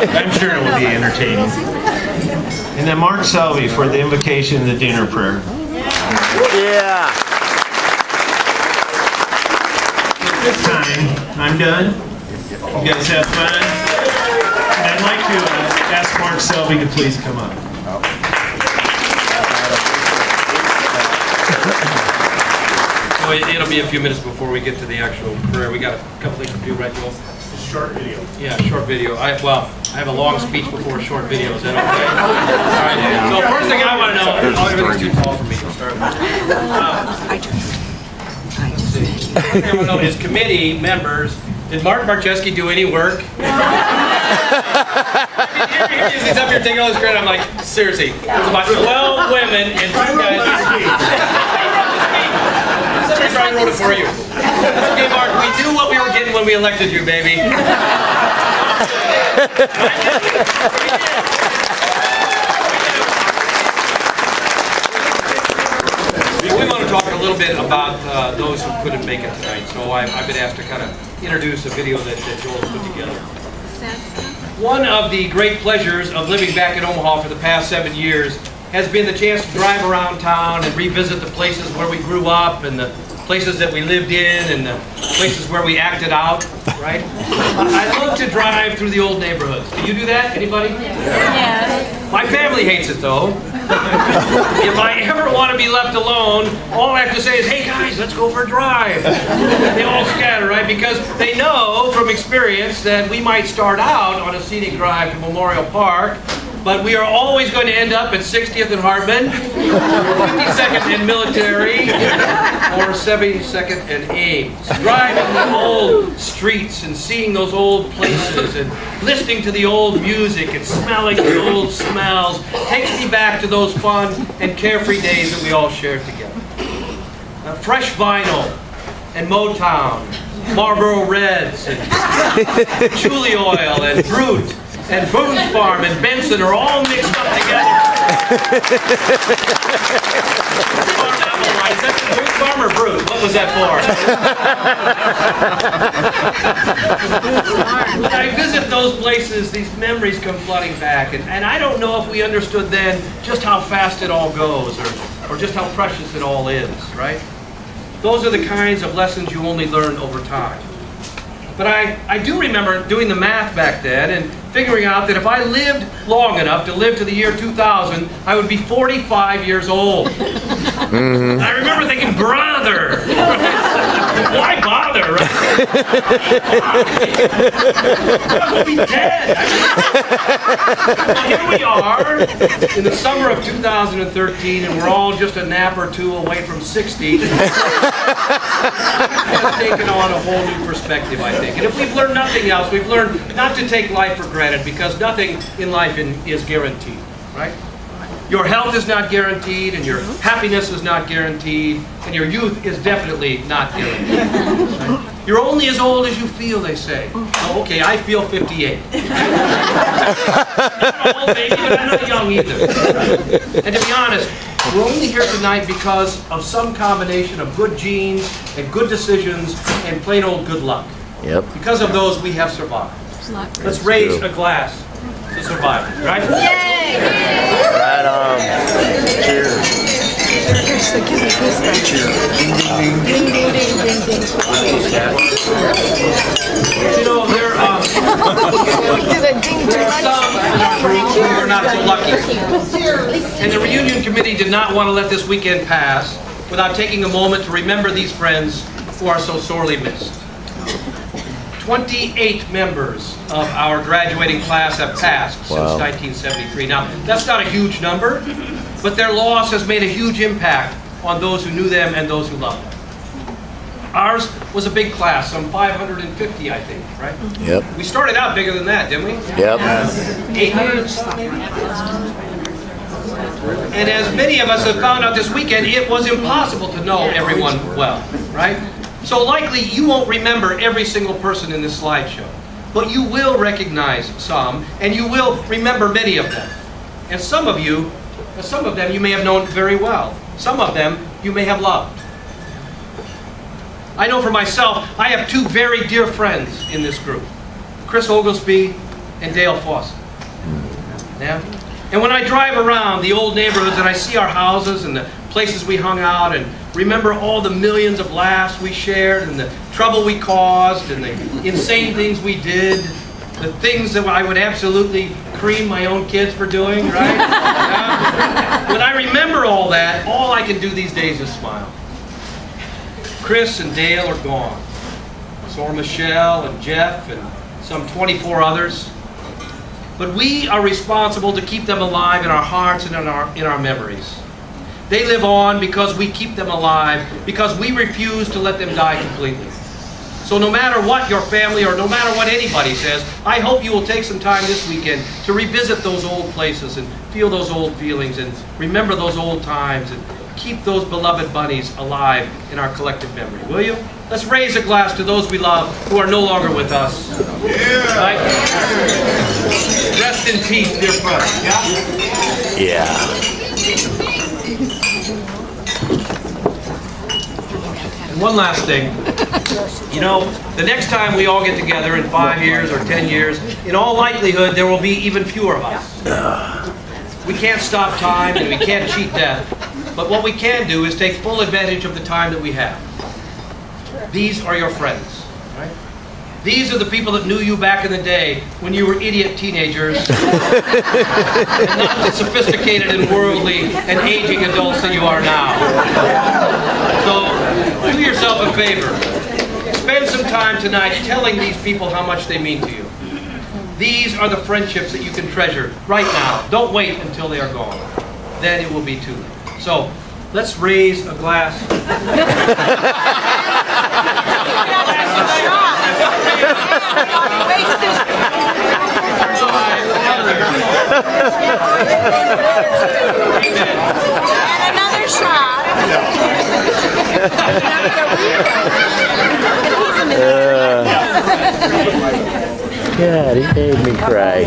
I'm sure it will be entertaining. And then Mark Selby for the invocation and the dinner prayer. Yeah. At this time, I'm done. You guys have fun? And I'd like to ask Mark Selby to please come up. So it'll be a few minutes before we get to the actual prayer. We got a couple things to do, right, Joel? Short video. Yeah, short video. I have a long speech before a short video. Is that okay? All right. So first thing I want to know, everything's too tall for me to start with. Let's see. First thing I want to know is committee members. Did Mark Marcheski do any work? He's up here taking all this credit. I'm like, seriously, there's about 12 women and 2 guys. I wrote it for you. Okay, Mark, we knew what we were getting when we elected you, baby. We want to talk a little bit about those who couldn't make it tonight. So I've been asked to kind of introduce a video that Joel put together. One of the great pleasures of living back in Omaha for the past 7 years has been the chance to drive around town and revisit the places where we grew up and the places that we lived in and the places where we acted out, right? I love to drive through the old neighborhoods. Do you do that? Anybody? Yes. My family hates it though. If I ever want to be left alone, all I have to say is, hey guys, let's go for a drive. And they all scatter, right? Because they know from experience that we might start out on a scenic drive to Memorial Park, but we are always going to end up at 60th and Hartman, 52nd and Military, or 72nd and Ames. Driving the old streets and seeing those old places and listening to the old music and smelling the old smells takes me back to those fun and carefree days that we all shared together. Fresh vinyl and Motown, Marlboro Reds and Chuli Oil and Brute and Boone's Farm and Benson are all mixed up together. Is that the Boone's Farm or Brute? What was that for? When I visit those places, these memories come flooding back, and I don't know if we understood then just how fast it all goes or just how precious it all is, right? Those are the kinds of lessons you only learn over time. But I do remember doing the math back then and figuring out that if I lived long enough to live to the year 2000, I would be 45 years old. Mm-hmm. I remember thinking, brother, why bother? Right? We'll be dead. Well, here we are in the summer of 2013, and we're all just a nap or two away from 60. It's taken on a whole new perspective, I think. And if we've learned nothing else, we've learned not to take life for granted, because nothing in life is guaranteed, right? Your health is not guaranteed, and your happiness is not guaranteed, and your youth is definitely not guaranteed. Right? You're only as old as you feel, they say. Oh, okay, I feel 58. I'm not an old baby, but I'm not young either. And to be honest, we're only here tonight because of some combination of good genes and good decisions and plain old good luck. Yep. Because of those, we have survived. Let's raise a glass to survive, right? Yay! Right on. Cheers. You know, there are some who are not so lucky. And the reunion committee did not want to let this weekend pass without taking a moment to remember these friends who are so sorely missed. 28 members of our graduating class have passed since 1973. Now, that's not a huge number, but their loss has made a huge impact on those who knew them and those who loved them. Ours was a big class, some 550, I think, right? Yep. We started out bigger than that, didn't we? Yep. 800. And as many of us have found out this weekend, it was impossible to know everyone well, right? So likely you won't remember every single person in this slideshow, but you will recognize some, and you will remember many of them. And some of them you may have known very well. Some of them you may have loved. I know for myself, I have two very dear friends in this group, Chris Oglesby and Dale Fawcett. Yeah? And when I drive around the old neighborhoods and I see our houses and the places we hung out and remember all the millions of laughs we shared and the trouble we caused and the insane things we did, the things that I would absolutely cream my own kids for doing, right? Yeah? When I remember all that, all I can do these days is smile. Chris and Dale are gone. So are Michelle and Jeff and some 24 others. But we are responsible to keep them alive in our hearts and in our memories. They live on because we keep them alive, because we refuse to let them die completely. So no matter what your family or no matter what anybody says, I hope you will take some time this weekend to revisit those old places and feel those old feelings and remember those old times and keep those beloved buddies alive in our collective memory. Will you? Let's raise a glass to those we love who are no longer with us. Yeah. Right? Rest in peace, dear friend. Yeah? Yeah. And one last thing. You know, the next time we all get together in 5 years or 10 years, in all likelihood there will be even fewer of us. We can't stop time and we can't cheat death. But what we can do is take full advantage of the time that we have. These are your friends, right? These are the people that knew you back in the day when you were idiot teenagers and not the sophisticated and worldly and aging adults that you are now. So do yourself a favor. Spend some time tonight telling these people how much they mean to you. These are the friendships that you can treasure right now. Don't wait until they are gone. Then it will be too late. So, let's raise a glass. And another shot. God, he made me cry.